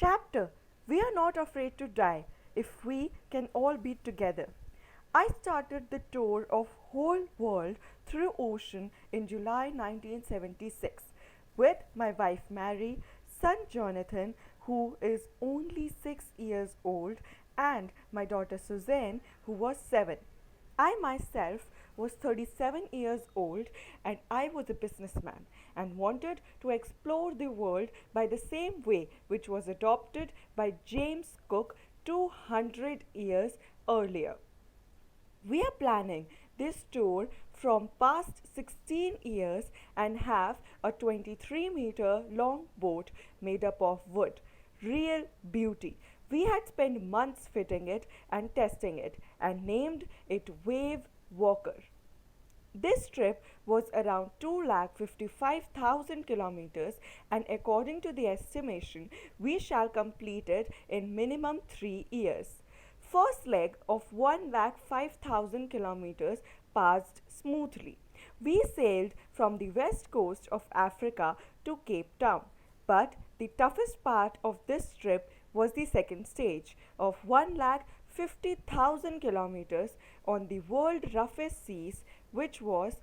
Chapter: We are not afraid to die if we can all be together. I started the tour of whole world through ocean in July 1976 with my wife Mary, son Jonathan, who is only 6 years old, and my daughter Suzanne, who was 7. I myself was 37 years old and I was a businessman and wanted to explore the world by the same way which was adopted by James Cook 200 years earlier. We are planning this tour from past 16 years and have a 23-meter long boat made up of wood. Real beauty. We had spent months fitting it and testing it and named it Wave Walker. This trip was around 2,55,000 kilometers, and according to the estimation, we shall complete it in minimum 3 years. First leg of 1,05,000 kilometers passed smoothly. We sailed from the west coast of Africa to Cape Town. But the toughest part of this trip was the second stage of 1,50,000 kilometers on the world's roughest seas, which was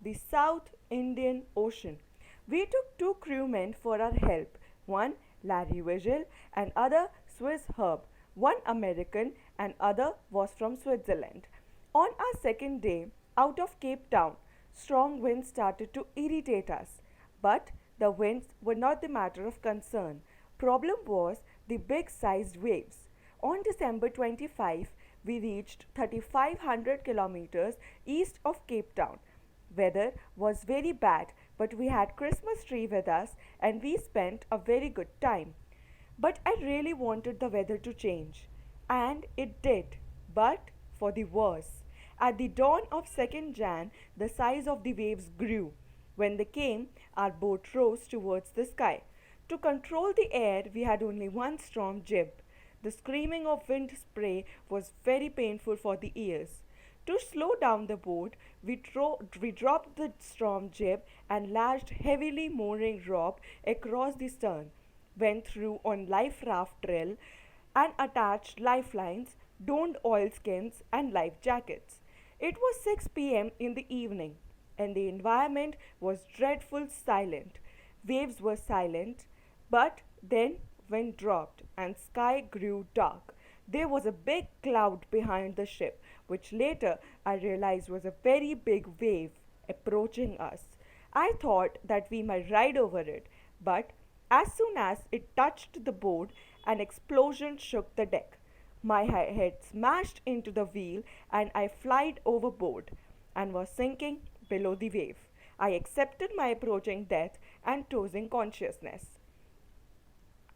the South Indian Ocean. We took two crewmen for our help, one Larry Vigil and other Swiss Herb, one American and other was from Switzerland. On our second day out of Cape Town, strong winds started to irritate us. But the winds were not the matter of concern. Problem was the big sized waves. On December 25, we reached 3,500 kilometers east of Cape Town. Weather was very bad, but we had Christmas tree with us and we spent a very good time. But I really wanted the weather to change. And it did, but for the worse. At the dawn of 2nd Jan, the size of the waves grew. When they came, our boat rose towards the sky. To control the air, we had only one storm jib. The screaming of wind spray was very painful for the ears. To slow down the boat, we dropped the storm jib and lashed heavily mooring rope across the stern, went through on life raft drill, and attached lifelines, donned oilskins, and life jackets. It was 6 p.m. in the evening, and the environment was dreadful silent. Waves were silent, but then wind dropped and sky grew dark. There was a big cloud behind the ship, which later I realized was a very big wave approaching us. I thought that we might ride over it, but as soon as it touched the board, an explosion shook the deck. My head smashed into the wheel and I flied overboard and was sinking below the wave. I accepted my approaching death and losing consciousness.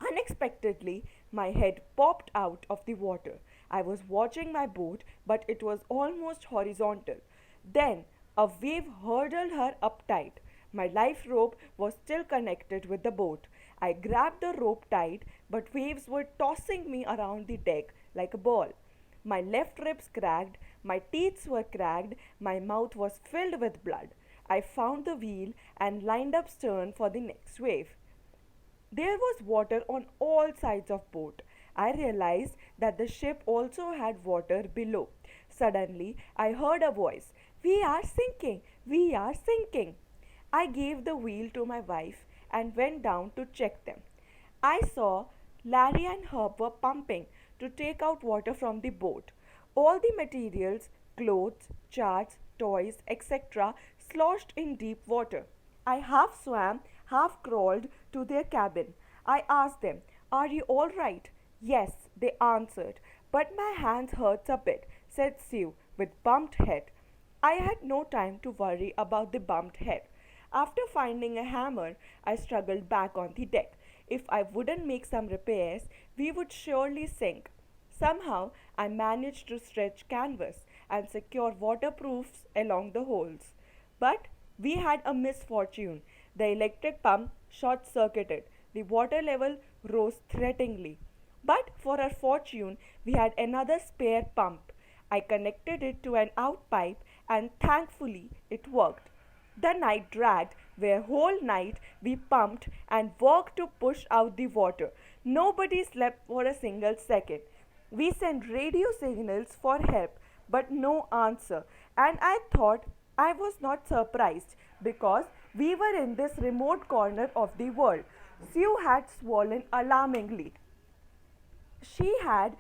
Unexpectedly, my head popped out of the water. I was watching my boat, but it was almost horizontal. Then a wave hurled her up tight. My life rope was still connected with the boat. I grabbed the rope tight, but waves were tossing me around the deck like a ball. My left ribs cracked, my teeth were cracked, my mouth was filled with blood. I found the wheel and lined up stern for the next wave. There was water on all sides of boat. I realized that the ship also had water below. Suddenly, I heard a voice. We are sinking! We are sinking! I gave the wheel to my wife and went down to check them. I saw Larry and Herb were pumping to take out water from the boat. All the materials, clothes, charts, toys, etc., sloshed in deep water. I half swam, half crawled to their cabin. I asked them, Are you all right? Yes, they answered. But my hands hurts a bit, said Sue with bumped head. I had no time to worry about the bumped head. After finding a hammer, I struggled back on the deck. If I wouldn't make some repairs, we would surely sink. Somehow, I managed to stretch canvas and secure waterproofs along the holes. But we had a misfortune. The electric pump short circuited. The water level rose threateningly. But for our fortune, we had another spare pump. I connected it to an outpipe and thankfully it worked. The night dragged, where whole night we pumped and worked to push out the water. Nobody slept for a single second. We sent radio signals for help, but no answer. And I thought I was not surprised because we were in this remote corner of the world. Sue had swollen alarmingly. She had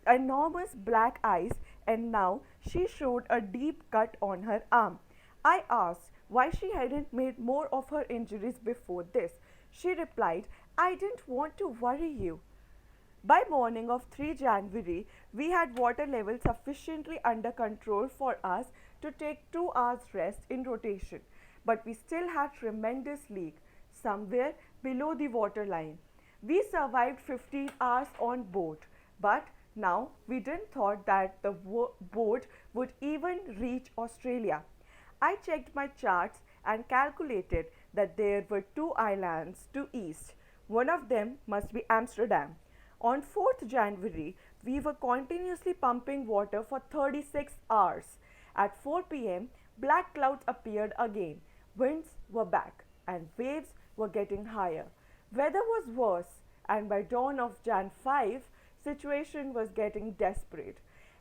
enormous black eyes and now she showed a deep cut on her arm. I asked why she hadn't made more of her injuries before this. She replied, I didn't want to worry you. By morning of 3 January, we had water levels sufficiently under control for us to take 2 hours rest in rotation, but we still had tremendous leak somewhere below the water line. We survived 15 hours on board, but now we didn't thought that the boat would even reach Australia. I checked my charts and calculated that there were 2 islands to east. One of them must be Amsterdam. On 4th January, we were continuously pumping water for 36 hours. At 4 p.m., black clouds appeared again. Winds were back and waves were getting higher. Weather was worse and by dawn of Jan 5, situation was getting desperate.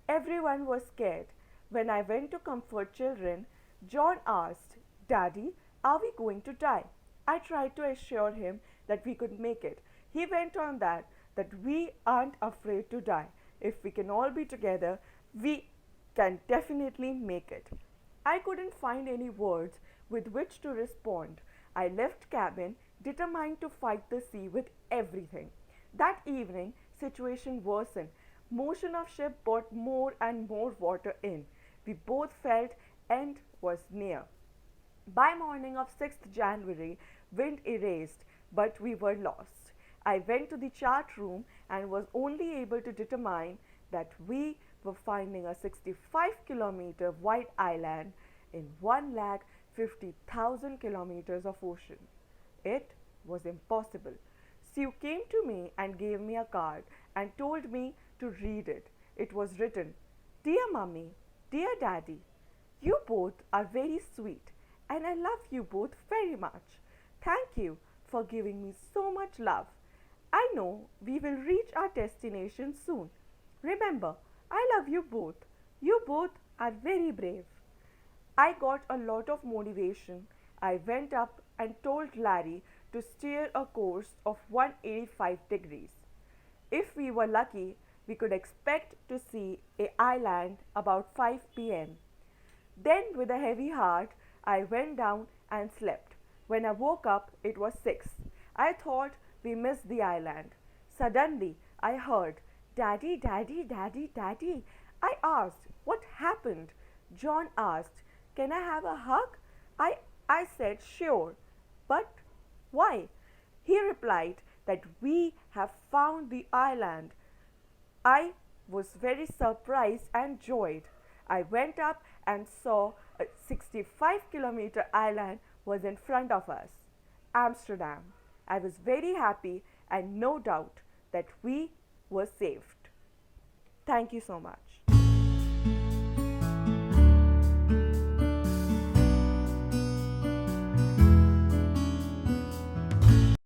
Everyone was scared. When I went to comfort children, John asked, Daddy, are we going to die? I tried to assure him that we could make it. He went on that we aren't afraid to die. If we can all be together, we can definitely make it. I couldn't find any words with which to respond. I left cabin determined to fight the sea with everything. That evening, situation worsened. Motion of ship brought more and more water in. We both felt end was near. By morning of 6th January, wind erased, but we were lost. I went to the chart room and was only able to determine that we were finding a 65-kilometer wide island in 1,50,000 kilometers of ocean. It was impossible. Sue came to me and gave me a card and told me to read it. It was written, Dear Mummy, Dear Daddy, you both are very sweet and I love you both very much. Thank you for giving me so much love. I know we will reach our destination soon. Remember, I love you both. You both are very brave. I got a lot of motivation. I went up and told Larry to steer a course of 185 degrees. If we were lucky, we could expect to see a island about 5 p.m. Then, with a heavy heart, I went down and slept. When I woke up, it was 6. I thought we missed the island. Suddenly, I heard, Daddy, Daddy, Daddy, Daddy. I asked, What happened? John asked, Can I have a hug? I said, Sure. But why? He replied that we have found the island. I was very surprised and joyed. I went up and saw a 65-kilometer island was in front of us, Amsterdam. I was very happy and no doubt that we were saved. Thank you so much.